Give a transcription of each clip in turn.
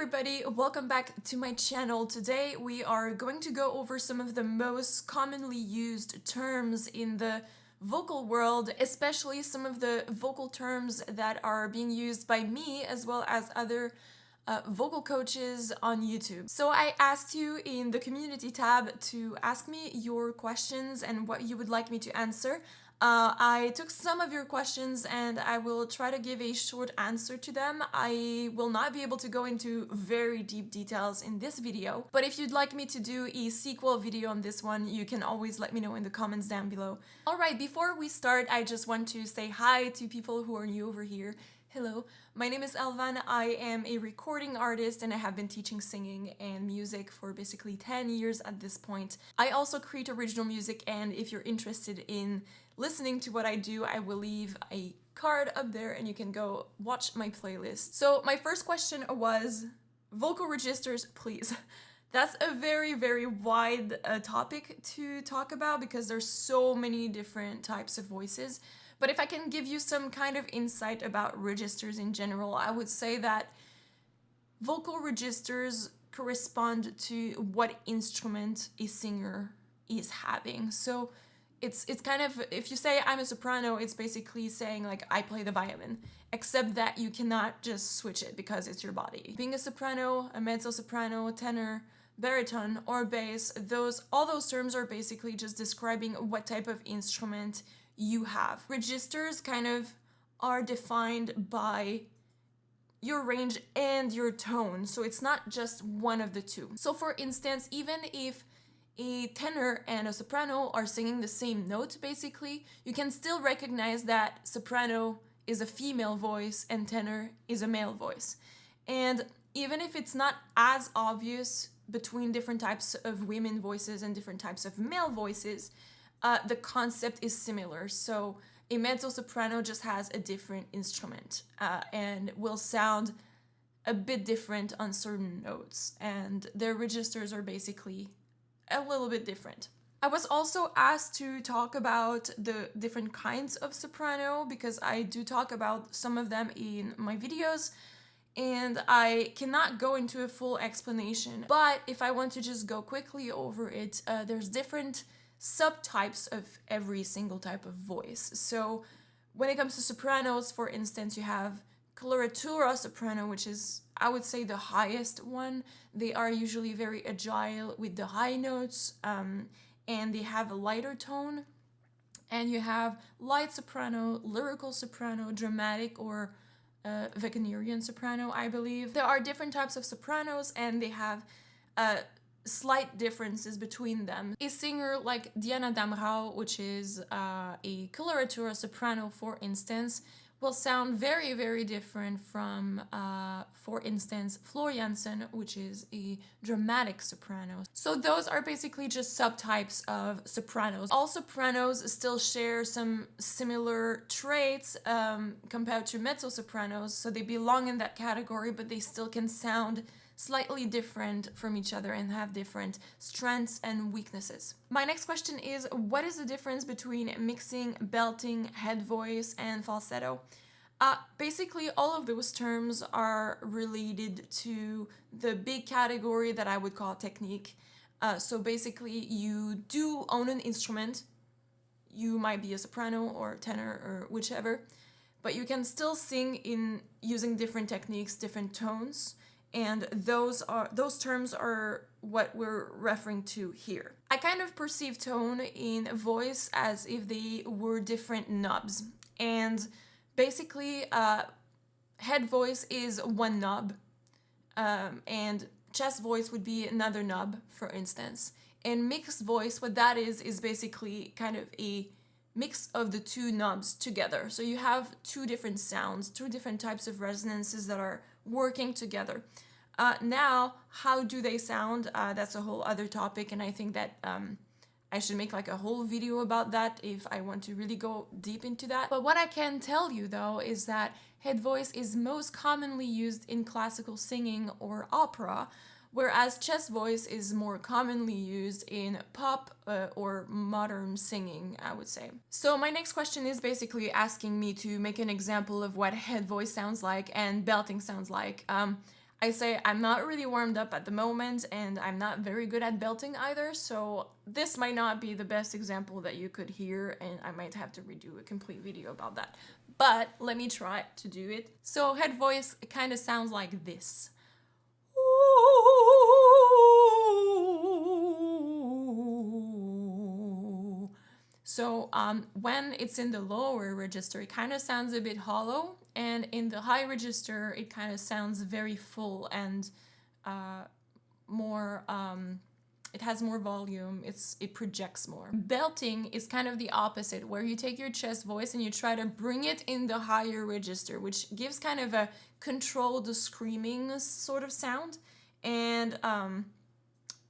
everybody, welcome back to my channel. Today we are going to go over some of the most commonly used terms in the vocal world, especially some of the vocal terms that are being used by me as well as other vocal coaches on YouTube. So I asked you in the community tab to ask me your questions and what you would like me to answer. I took some of your questions and I will try to give a short answer to them. I will not be able to go into very deep details in this video, but if you'd like me to do a sequel video on this one, you can always let me know in the comments down below. Alright, before we start, I just want to say hi to people who are new over here. Hello, my name is Elvann. I am a recording artist and I have been teaching singing and music for basically 10 years at this point. I also create original music, and if you're interested in listening to what I do, I will leave a card up there and you can go watch my playlist. So my first question was vocal registers, please. That's a very wide topic to talk about because there's so many different types of voices. But if I can give you some kind of insight about registers in general, I would say that vocal registers correspond to what instrument a singer is having. So it's kind of, if you say I'm a soprano, it's basically saying like I play the violin, except that you cannot just switch it because it's your body. Being a soprano, a mezzo-soprano, tenor, baritone, or bass, all those terms are basically just describing what type of instrument you have. Registers kind of are defined by your range and your tone, so it's not just one of the two. So for instance, even if a tenor and a soprano are singing the same note, basically, you can still recognize that soprano is a female voice and tenor is a male voice. And even if it's not as obvious between different types of women voices and different types of male voices, the concept is similar. So a mezzo-soprano just has a different instrument and will sound a bit different on certain notes, and their registers are basically a little bit different. I was also asked to talk about the different kinds of soprano because I do talk about some of them in my videos, and I cannot go into a full explanation. But if I want to just go quickly over it, there's different subtypes of every single type of voice. So when it comes to sopranos, for instance, you have coloratura soprano, which is, I would say, the highest one. They are usually very agile with the high notes, and they have a lighter tone. And you have light soprano, lyrical soprano, dramatic, or Wagnerian soprano, I believe. There are different types of sopranos, and they have slight differences between them. A singer like Diana Damrau, which is a coloratura soprano, for instance, will sound very different from, for instance, Floor Jansen, which is a dramatic soprano. So those are basically just subtypes of sopranos. All sopranos still share some similar traits compared to mezzo-sopranos, so they belong in that category, but they still can sound slightly different from each other and have different strengths and weaknesses. My next question is, what is the difference between mixing, belting, head voice, and falsetto? Basically, all of those terms are related to the big category that I would call technique. So basically, you do own an instrument. You might be a soprano or tenor or whichever, but you can still sing in using different techniques, different tones. And those terms are what we're referring to here. I kind of perceive tone in voice as if they were different knobs. And basically, head voice is one knob, and chest voice would be another knob, for instance. And mixed voice, what that is basically kind of a mix of the two knobs together. So you have two different sounds, two different types of resonances that are working together. Now, how do they sound? That's a whole other topic, and I think that I should make like a whole video about that if I want to really go deep into that. But what I can tell you though is that head voice is most commonly used in classical singing or opera, whereas chest voice is more commonly used in pop or modern singing, I would say. So my next question is basically asking me to make an example of what head voice sounds like and belting sounds like. I say I'm not really warmed up at the moment, and I'm not very good at belting either, so this might not be the best example that you could hear, and I might have to redo a complete video about that. But let me try to do it. So head voice kind of sounds like this. So when it's in the lower register, it kind of sounds a bit hollow, and in the high register, it kind of sounds very full and more. It has more volume. It projects more. Belting is kind of the opposite, where you take your chest voice and you try to bring it in the higher register, which gives kind of a controlled screaming sort of sound. And I'm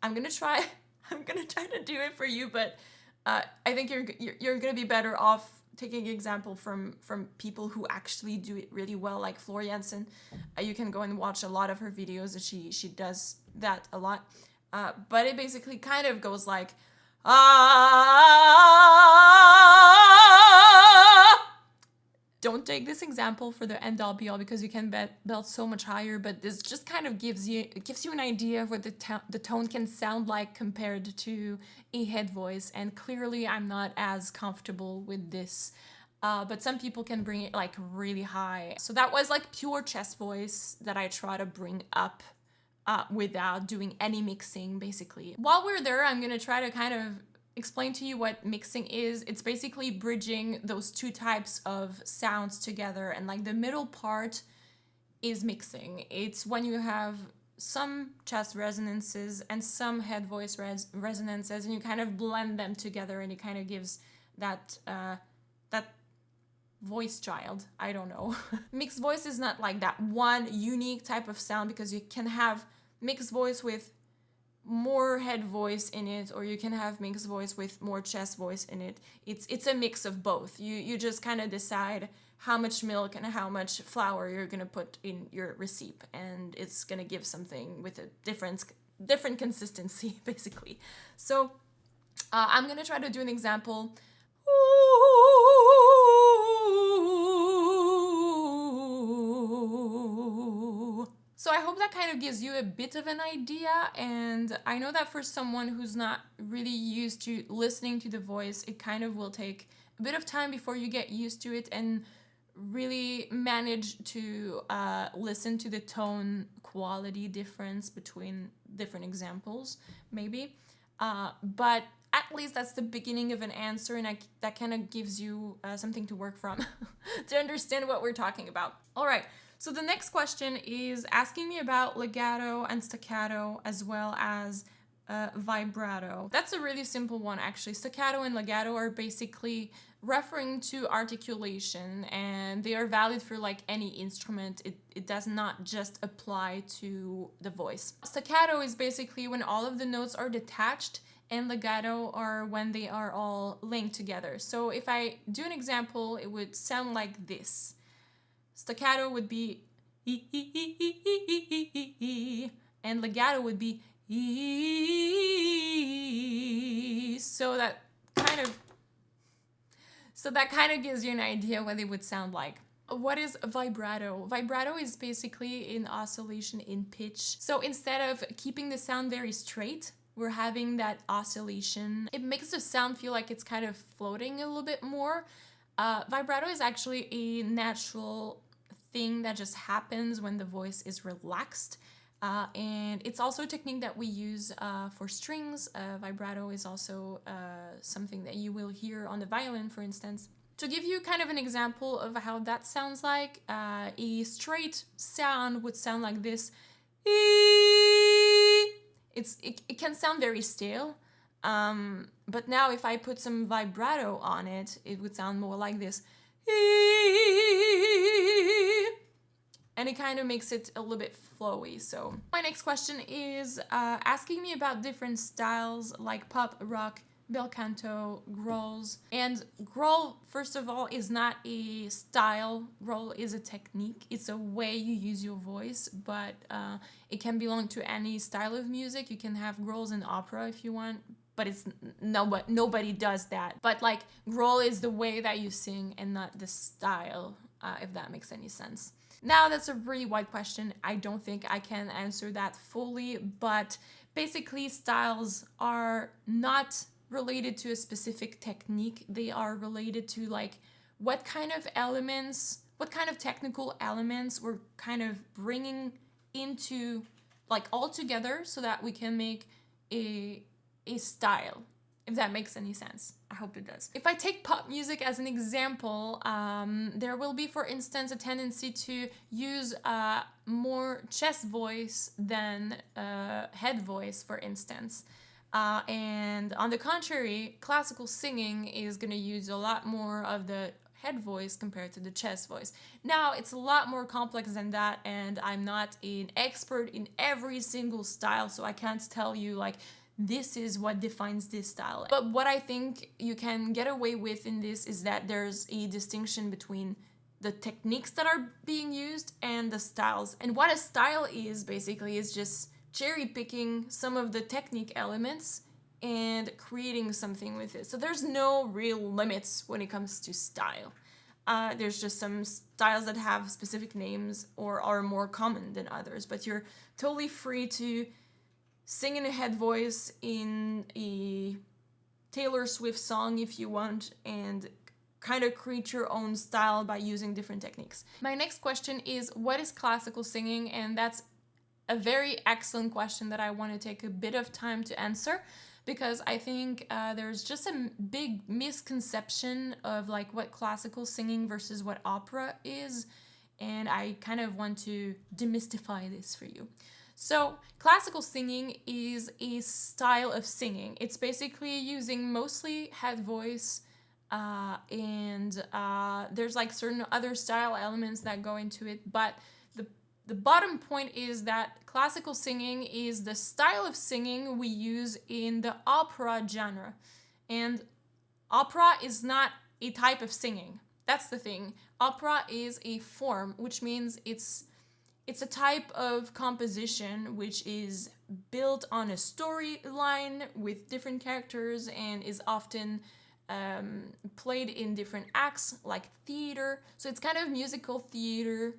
gonna try. I'm gonna try to do it for you, but. I think you're gonna be better off taking example from people who actually do it really well, like Floor Jansen. You can go and watch a lot of her videos, and she does that a lot. But it basically kind of goes like, Don't take this example for the end all be all because you can belt so much higher, but this just kind of gives you an idea of what the tone can sound like compared to a head voice. And clearly I'm not as comfortable with this, but some people can bring it like really high. So that was like pure chest voice that I try to bring up without doing any mixing, basically. While we're there, I'm gonna try to kind of explain to you what mixing is. It's basically bridging those two types of sounds together, and like the middle part is mixing. It's when you have some chest resonances and some head voice resonances, and you kind of blend them together, and it kind of gives that that voice child. I don't know. Mixed voice is not like that one unique type of sound, because you can have mixed voice with more head voice in it, or you can have mixed voice with more chest voice in it. It's a mix of both. You just kind of decide how much milk and how much flour you're gonna put in your recipe, and it's gonna give something with a different consistency, basically. So I'm gonna try to do an example. So I hope that kind of gives you a bit of an idea, and I know that for someone who's not really used to listening to the voice, it kind of will take a bit of time before you get used to it and really manage to listen to the tone quality difference between different examples, maybe. But at least that's the beginning of an answer, and that kind of gives you something to work from to understand what we're talking about. All right. So the next question is asking me about legato and staccato, as well as vibrato. That's a really simple one, actually. Staccato and legato are basically referring to articulation, and they are valid for like any instrument. It does not just apply to the voice. Staccato is basically when all of the notes are detached, and legato are when they are all linked together. So if I do an example, it would sound like this. Staccato would be and legato would be so that kind of gives you an idea what it would sound like. What is vibrato? Vibrato is basically an oscillation in pitch. So instead of keeping the sound very straight, we're having that oscillation. It makes the sound feel like it's kind of floating a little bit more. Vibrato is actually a natural thing that just happens when the voice is relaxed. And it's also a technique that we use for strings. Vibrato is also something that you will hear on the violin, for instance. To give you kind of an example of how that sounds like, a straight sound would sound like this. It can sound very stale. But now if I put some vibrato on it, it would sound more like this. And it kind of makes it a little bit flowy. So my next question is asking me about different styles like pop, rock, bel canto, grolls. And growl, first of all, is not a style. Growl is a technique. It's a way you use your voice, but it can belong to any style of music. You can have growls in opera if you want, but it's nobody does that. But like growl is the way that you sing and not the style, if that makes any sense. Now, that's a really wide question. I don't think I can answer that fully, but basically styles are not related to a specific technique. They are related to like what kind of elements, what kind of technical elements we're kind of bringing into like all together so that we can make a style, if that makes any sense. I hope it does. If I take pop music as an example, there will be, for instance, a tendency to use more chest voice than head voice, for instance. And on the contrary, classical singing is going to use a lot more of the head voice compared to the chest voice. Now, it's a lot more complex than that, and I'm not an expert in every single style, so I can't tell you like, this is what defines this style. But what I think you can get away with in this is that there's a distinction between the techniques that are being used and the styles. And what a style is basically is just cherry picking some of the technique elements and creating something with it. So there's no real limits when it comes to style. There's just some styles that have specific names or are more common than others, but you're totally free to sing in a head voice in a Taylor Swift song if you want, and kind of create your own style by using different techniques. My next question is, what is classical singing? And that's a very excellent question that I want to take a bit of time to answer, because I think there's just a big misconception of like what classical singing versus what opera is, and I kind of want to demystify this for you. So, classical singing is a style of singing. It's basically using mostly head voice, and there's like certain other style elements that go into it, but the bottom point is that classical singing is the style of singing we use in the opera genre. And opera is not a type of singing. That's the thing. Opera is a form, which means it's a type of composition which is built on a storyline with different characters and is often played in different acts, like theater. So it's kind of musical theater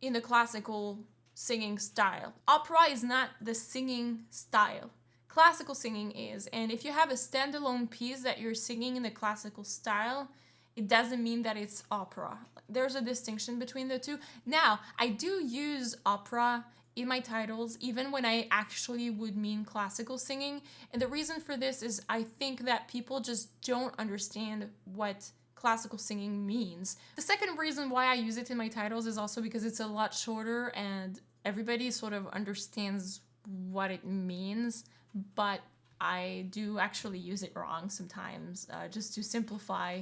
in the classical singing style. Opera is not the singing style. Classical singing is, and if you have a standalone piece that you're singing in the classical style, it doesn't mean that it's opera. There's a distinction between the two. Now, I do use opera in my titles, even when I actually would mean classical singing. And the reason for this is I think that people just don't understand what classical singing means. The second reason why I use it in my titles is also because it's a lot shorter and everybody sort of understands what it means, but I do actually use it wrong sometimes, just to simplify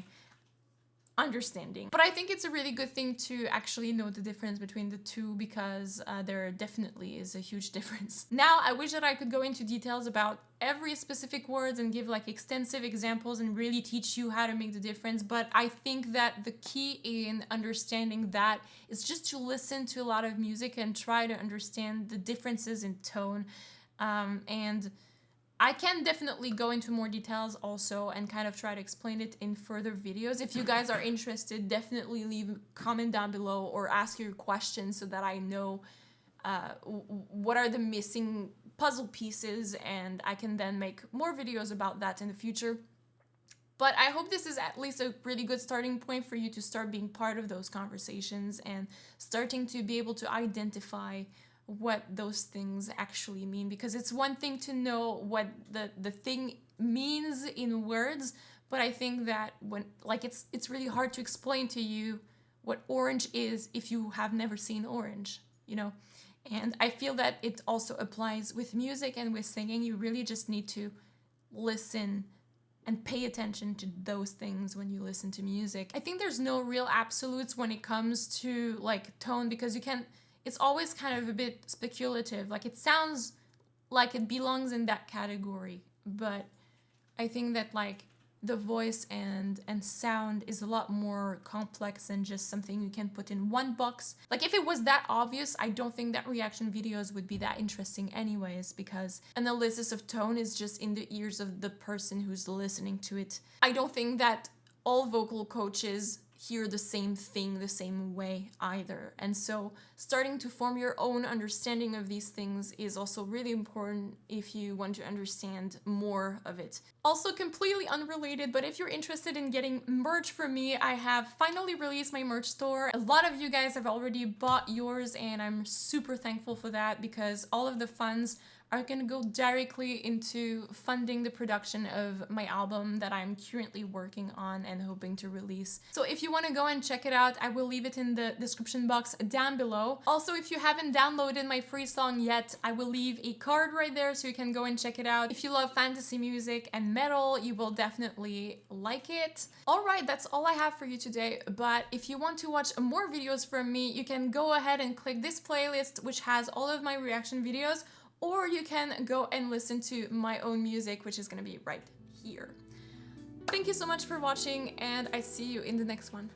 understanding. But I think it's a really good thing to actually know the difference between the two, because there definitely is a huge difference. Now, I wish that I could go into details about every specific words and give like extensive examples and really teach you how to make the difference, but I think that the key in understanding that is just to listen to a lot of music and try to understand the differences in tone. And I can definitely go into more details also and kind of try to explain it in further videos. If you guys are interested, definitely leave a comment down below or ask your questions so that I know what are the missing puzzle pieces, and I can then make more videos about that in the future. But I hope this is at least a really good starting point for you to start being part of those conversations and starting to be able to identify what those things actually mean, because it's one thing to know what the thing means in words, but I think that when like it's really hard to explain to you what orange is if you have never seen orange, you know. And I feel that it also applies with music and with singing. You really just need to listen and pay attention to those things when you listen to music. I think there's no real absolutes when it comes to like tone, because you can, it's always kind of a bit speculative. Like it sounds like it belongs in that category, but I think that like the voice and sound is a lot more complex than just something you can put in one box. Like if it was that obvious, I don't think that reaction videos would be that interesting anyways, because analysis of tone is just in the ears of the person who's listening to it. I don't think that all vocal coaches hear the same thing the same way either. And so starting to form your own understanding of these things is also really important if you want to understand more of it. Also completely unrelated, but if you're interested in getting merch from me, I have finally released my merch store. A lot of you guys have already bought yours and I'm super thankful for that, because all of the funds are gonna go directly into funding the production of my album that I'm currently working on and hoping to release. So if you want to go and check it out, I will leave it in the description box down below. Also, if you haven't downloaded my free song yet, I will leave a card right there so you can go and check it out. If you love fantasy music and metal, you will definitely like it. Alright, that's all I have for you today, but if you want to watch more videos from me, you can go ahead and click this playlist, which has all of my reaction videos, or you can go and listen to my own music, which is gonna be right here. Thank you so much for watching, and I see you in the next one.